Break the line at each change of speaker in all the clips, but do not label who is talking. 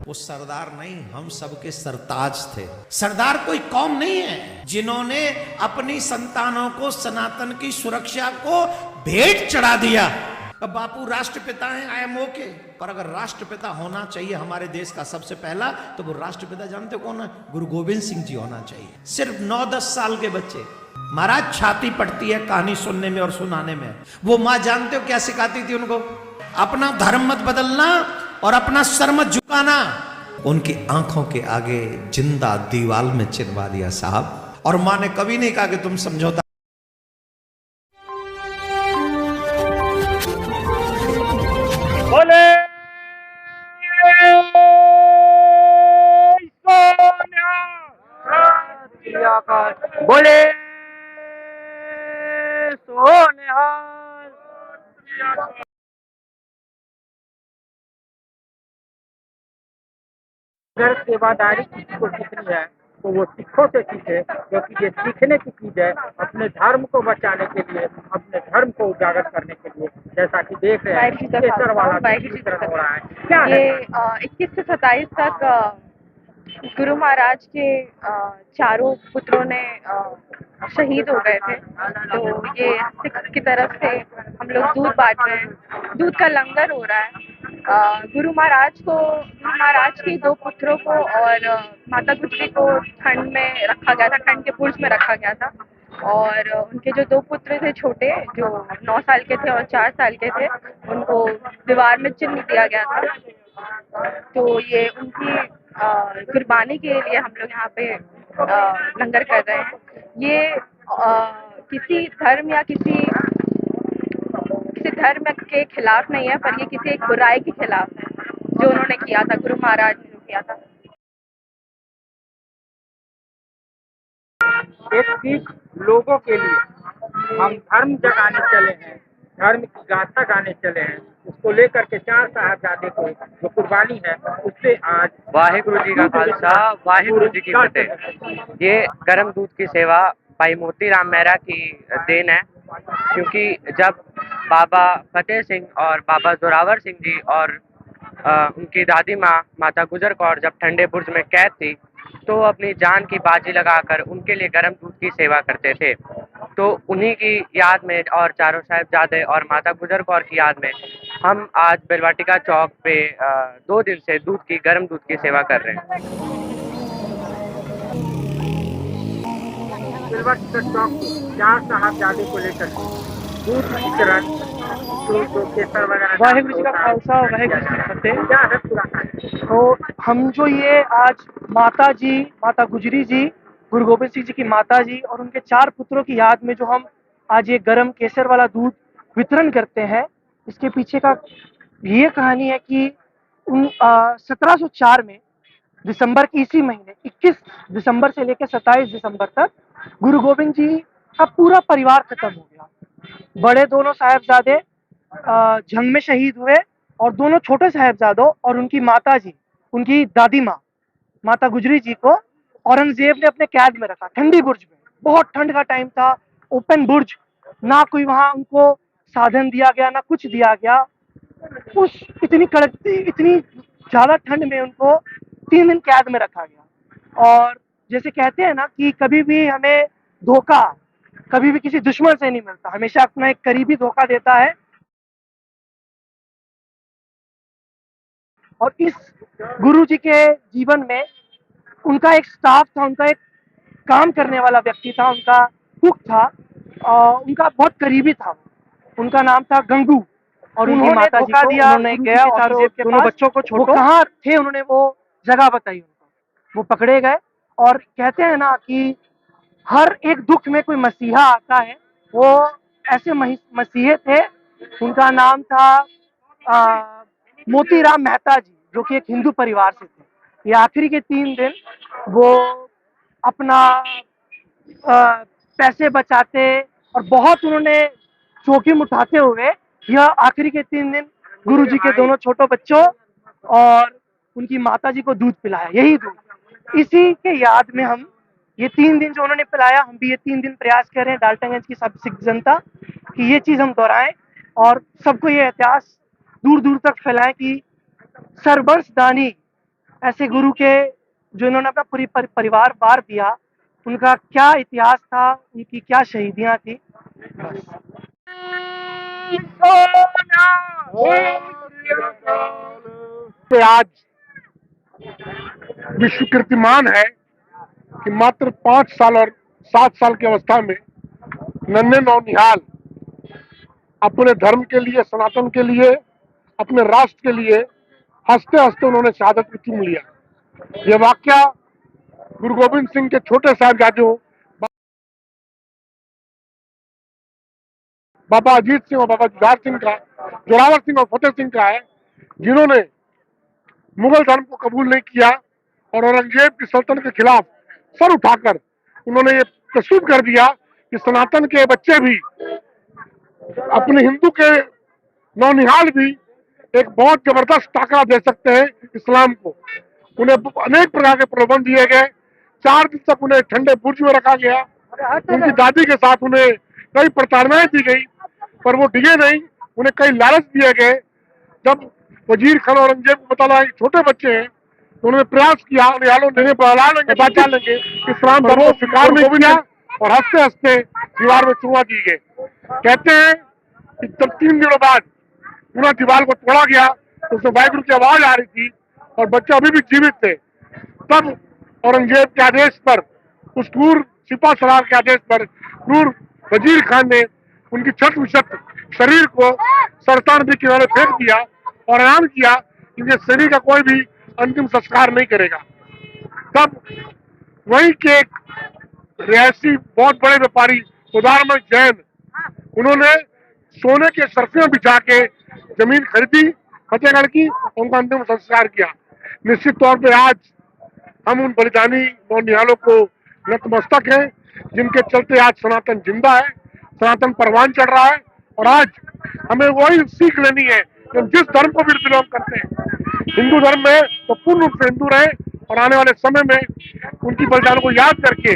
वो सरदार नहीं, हम सबके सरताज थे। सरदार कोई कौम नहीं है जिन्होंने अपनी संतानों को सनातन की सुरक्षा को भेंट चढ़ा दिया। अब बापू राष्ट्रपिता हैं, आई एम ओके, पर अगर राष्ट्रपिता होना चाहिए हमारे देश का सबसे पहला, तो वो राष्ट्रपिता जानते कौन है? गुरु गोविंद सिंह जी होना चाहिए। सिर्फ 9-10 साल के बच्चे, महाराज छाती पड़ती है कहानी सुनने में और सुनाने में। वो माँ जानते हो क्या सिखाती थी उनको? अपना धर्म मत बदलना और अपना सर मत झुकाना। उनकी आंखों के आगे जिंदा दीवाल में चिनवा दिया साहब। और माँ ने कभी नहीं कहा कि तुम समझौता।
बोले बोले अगर सेवादारी किसी को सीखनी है तो वो सिखों से सीखे, क्योंकि ये सीखने की चीज है अपने धर्म को बचाने के लिए, अपने धर्म को उजागर करने के लिए। जैसा कि देख रहे हैं केसर वाला हो रहा है, क्या है
ये 21 से 27 तक गुरु महाराज के चारों पुत्रों ने शहीद हो गए थे। तो ये सिख की तरफ से हम लोग दूध बांट रहे हैं, दूध का लंगर हो रहा है। गुरु महाराज के 2 पुत्रों को और माता गुजरी को ठंड में रखा गया था, ठंड के बुर्ज में रखा गया था। और उनके जो 2 पुत्र थे छोटे, जो 9 साल के थे और 4 साल के थे, उनको दीवार में चिन्ह दिया गया था। तो ये उनकी कुर्बानी के लिए हम लोग यहाँ पे लंगर कर रहे हैं। ये किसी धर्म या किसी धर्म के खिलाफ नहीं है, पर ये किसी एक बुराई के खिलाफ है जो उन्होंने किया था, गुरु महाराज ने जो किया था।
एक सीख लोगों के लिए हम धर्म जगाने चले हैं, धर्म की गाथा गाने चले हैं। उसको लेकर के 4 साहबजादे को जो कुर्बानी है उससे आज
वाहिगुरु जी का खालसा वाहिगुरु जी की फतेह। ये गर्म दूध की सेवा भाई मोतीराम मेहरा की देन है, क्योंकि जब बाबा फतेह सिंह और बाबा जोरावर सिंह जी और उनकी दादी माँ माता गुजर कौर जब ठंडे बुर्ज में कैद थी, तो वो अपनी जान की बाजी लगाकर उनके लिए गर्म दूध की सेवा करते थे। तो उन्हीं की याद में और चारों साहिबजादे और माता गुजर कौर की याद में हम आज बेलवाटिका चौक पे 2 दिन से गर्म दूध की सेवा कर रहे हैं।
बेलवाटिका चौक 4 साहबजादे को लेकर दूध वितरण, जो केसर वगैरह।
वाहिगुरु जी का खालसा वाहिगुरु जी की फतेह।
क्या है पूरा कार्य?
तो हम जो ये आज माता गुजरी जी, गुरु गोविंद सिंह जी की माता जी और उनके 4 पुत्रों की याद में जो हम आज ये गरम केसर वाला दूध वितरण करते हैं, इसके पीछे का ये कहानी है कि 1704 में दिसंबर की इसी महीने 21 दिसंबर से लेकर 27 दिसंबर तक गुरु गोविंद जी का पूरा परिवार खत्म हो गया। बड़े दोनों साहिबजादे जंग में शहीद हुए और दोनों छोटे साहिबजादों और उनकी माता जी, उनकी दादी माँ माता गुजरी जी को औरंगजेब ने अपने कैद में रखा, ठंडी बुर्ज में। बहुत ठंड का टाइम था, ओपन बुर्ज, ना कोई वहां उनको साधन दिया गया, ना कुछ दिया गया। उस इतनी कड़कती, इतनी ज्यादा ठंड में उनको 3 दिन कैद में रखा गया। और जैसे कहते हैं ना कि कभी भी हमें धोखा कभी भी किसी दुश्मन से नहीं मिलता, हमेशा अपना एक करीबी धोखा देता है। और इस गुरु जी के जीवन में उनका एक स्टाफ था, उनका एक काम करने वाला व्यक्ति था, उनका कुक था, उनका बहुत करीबी था। उनका नाम था गंगू। और उनकी माता जी को उन्होंने गया और दोनों बच्चों को छोड़ो, कहाँ थे उन्होंने वो जगह बताई उनको। वो पकड़े गए और कहते हैं ना कि हर एक दुख में कोई मसीहा आता है, वो ऐसे मसीहे थे। उनका नाम था मोतीराम मेहता जी, जो कि एक हिंदू परिवार से थे। ये आखिरी के 3 दिन वो अपना पैसे बचाते और बहुत उन्होंने जोखिम उठाते हुए यह आखिरी के 3 दिन गुरु जी के दोनों छोटों बच्चों और उनकी माता जी को दूध पिलाया। यही दूध, इसी के याद में हम ये 3 दिन जो उन्होंने पिलाया, हम भी ये 3 दिन प्रयास कर रहे हैं डाल्टनगंज की सब सिख जनता कि ये चीज हम दोहराएं और सबको ये इतिहास दूर दूर तक फैलाएं कि सरबंस दानी ऐसे गुरु के जो इन्होंने अपना पूरी परिवार वार दिया, उनका क्या इतिहास था, उनकी क्या शहीदियां थी। बस
पे आज विश्व कीर्तिमान है कि मात्र 5 साल और 7 साल की अवस्था में नन्हे नौनिहाल अपने धर्म के लिए, सनातन के लिए, अपने राष्ट्र के लिए हंसते हंसते उन्होंने शहादत को चूम लिया। ये वाकया गुरु गोविंद सिंह के छोटे साहिबजादों बाबा अजीत सिंह और बाबा जुझार सिंह का, जोरावर सिंह और फतेह सिंह का है, जिन्होंने मुगल धर्म को कबूल नहीं किया और औरंगजेब की सल्तनत के खिलाफ सर उठाकर उन्होंने ये प्रस्तुत कर दिया कि सनातन के बच्चे भी, अपने हिंदू के नौनिहाल भी एक बहुत जबरदस्त ताकत दे सकते हैं इस्लाम को। उन्हें अनेक प्रकार के प्रलोभन दिए गए, 4 दिन तक उन्हें ठंडे बुर्ज में रखा गया, उनकी दादी के साथ उन्हें कई प्रताड़नाएं दी गई, पर वो डिगे नहीं। उन्हें कई लालच दिए गए। जब वजीर खान औरंगजेब को पता लगा कि छोटे बच्चे हैं, तो उन्होंने प्रयास किया बचा लेंगे, इस्लाम धर्म को स्वीकार नहीं किया और हंसते हंसते दीवार में चुनवा दी गए। कहते हैं कि जब 3 दिनों बाद पुनः दीवार को तोड़ा गया तो उसमें वाहिगुरु की आवाज आ रही थी और बच्चे अभी भी जीवित थे। तब औरंगजेब के आदेश पर, उस क्रूर सिपा सलार के आदेश पर, क्रूर वजीर खान ने उनकी छठ विशत शरीर को सरतान नदी किनारे फेंक दिया और ऐलान किया कि इनके शरीर का कोई भी अंतिम संस्कार नहीं करेगा। तब वहीं के एक रिहायशी बहुत बड़े व्यापारी उदारमल जैन, उन्होंने सोने के सरफियां बिछा के जमीन खरीदी फतेहगढ़ की, उनका अंतिम संस्कार किया। निश्चित तौर पे आज हम उन बलिदानी नौनिहालों को नतमस्तक हैं, जिनके चलते आज सनातन जिंदा है, सनातन परवान चढ़ रहा है। और आज हमें वही सीख लेनी है कि हम जिस धर्म को भी बिलोंग करते हैं, हिंदू धर्म में तो पूर्ण रूप से हिंदू रहे और आने वाले समय में उनकी बलिदानों को याद करके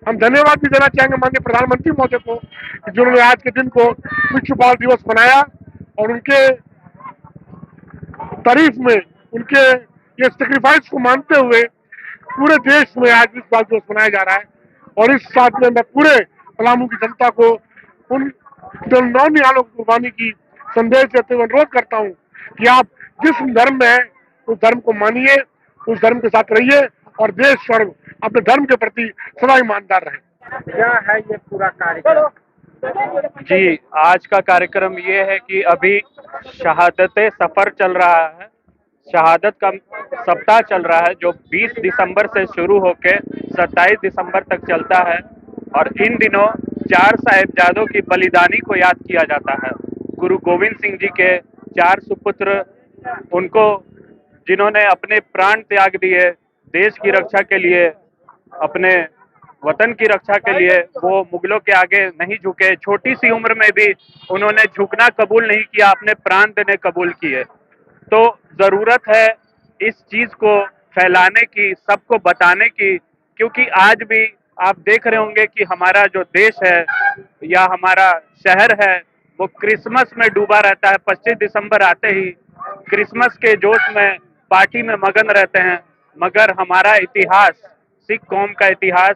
हम धन्यवाद भी देना चाहेंगे माननीय प्रधानमंत्री महोदय को, जिन्होंने आज के दिन को विश्व बाल दिवस मनाया और उनके तारीफ में, उनके ये सेक्रीफाइस को मानते हुए पूरे देश में आज विश्व बाल दिवस मनाया जा रहा है। और इस साथ में मैं पूरे पलामू की जनता को उन नौनिहालों की कुर्बानी की संदेश देते हुए अनुरोध करता हूँ कि आप जिस धर्म में हैं उस धर्म को मानिए, उस धर्म के साथ रहिए और देश और अपने धर्म के प्रति सदा ईमानदार रहें।
क्या है ये पूरा कार्यक्रम?
जी, आज का कार्यक्रम ये है कि अभी शहादत सफर चल रहा है, शहादत का सप्ताह चल रहा है, जो 20 दिसंबर से शुरू होकर 27 दिसंबर तक चलता है। और इन दिनों 4 साहिबजादों की बलिदानी को याद किया जाता है। गुरु गोविंद सिंह जी के 4 सुपुत्र, उनको जिन्होंने अपने प्राण त्याग दिए देश की रक्षा के लिए, अपने वतन की रक्षा के लिए, वो मुगलों के आगे नहीं झुके। छोटी सी उम्र में भी उन्होंने झुकना कबूल नहीं किया, अपने प्राण देने कबूल किए। तो जरूरत है इस चीज को फैलाने की, सबको बताने की, क्योंकि आज भी आप देख रहे होंगे कि हमारा जो देश है या हमारा शहर है वो क्रिसमस में डूबा रहता है। 25 दिसंबर आते ही क्रिसमस के जोश में पार्टी में मगन रहते हैं, मगर हमारा इतिहास, सिख कौम का इतिहास,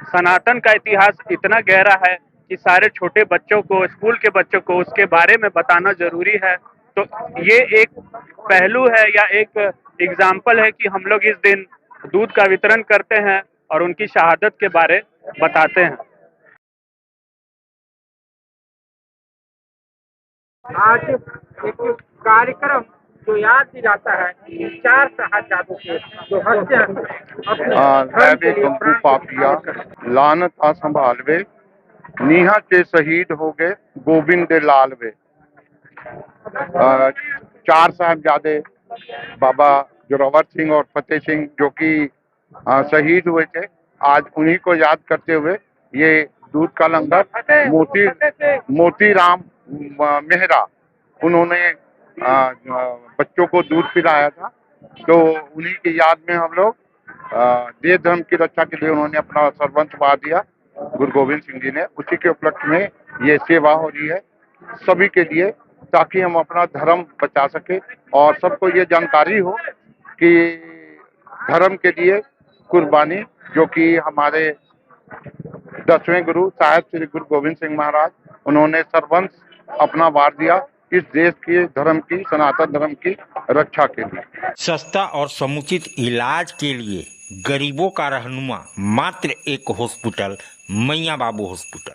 सनातन का इतिहास इतना गहरा है कि सारे छोटे बच्चों को, स्कूल के बच्चों को उसके बारे में बताना जरूरी है। तो ये एक पहलू है या एक एग्जाम्पल है कि हम लोग इस दिन दूध का वितरण करते हैं और उनकी शहादत के बारे बताते हैं।
आज एक कार्यक्रम जो याद दिलाता है कि 4 साहिबजादों के जो हत्या अपने धर्म के लिए प्राण
पापिया लानत आ संभालवे, नीहा के शहीद हो गए गोविंद लाल वे। 4 साहिबजादे बाबा जोरावर सिंह और फतेह सिंह जो कि शहीद हुए थे, आज उन्हीं को याद करते हुए ये दूध का लंगर मोतीराम मेहरा, उन्होंने बच्चों को दूध पिलाया था। तो उन्हीं की याद में हम लोग देश धर्म की रक्षा के लिए उन्होंने अपना सर्वंश बहा दिया गुरु गोविंद सिंह जी ने। उसी के उपलक्ष्य में ये सेवा हो रही है सभी के लिए, ताकि हम अपना धर्म बचा सके और सबको ये जानकारी हो कि धर्म के लिए कुर्बानी, जो कि हमारे 10वें गुरु साहिब श्री गुरु गोविंद सिंह महाराज, उन्होंने सर्वंश अपना वार दिया इस देश के धर्म की, सनातन धर्म की रक्षा के लिए।
सस्ता और समुचित इलाज के लिए गरीबों का रहनुमा मात्र एक हॉस्पिटल, मैया बाबू हॉस्पिटल।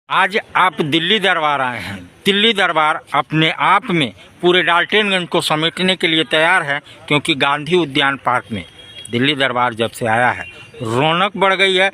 आज आप दिल्ली दरबार आए हैं। दिल्ली दरबार अपने आप में पूरे डाल्टनगंज को समेटने के लिए तैयार है, क्योंकि गांधी उद्यान पार्क में दिल्ली दरबार जब से आया है रौनक बढ़ गई है।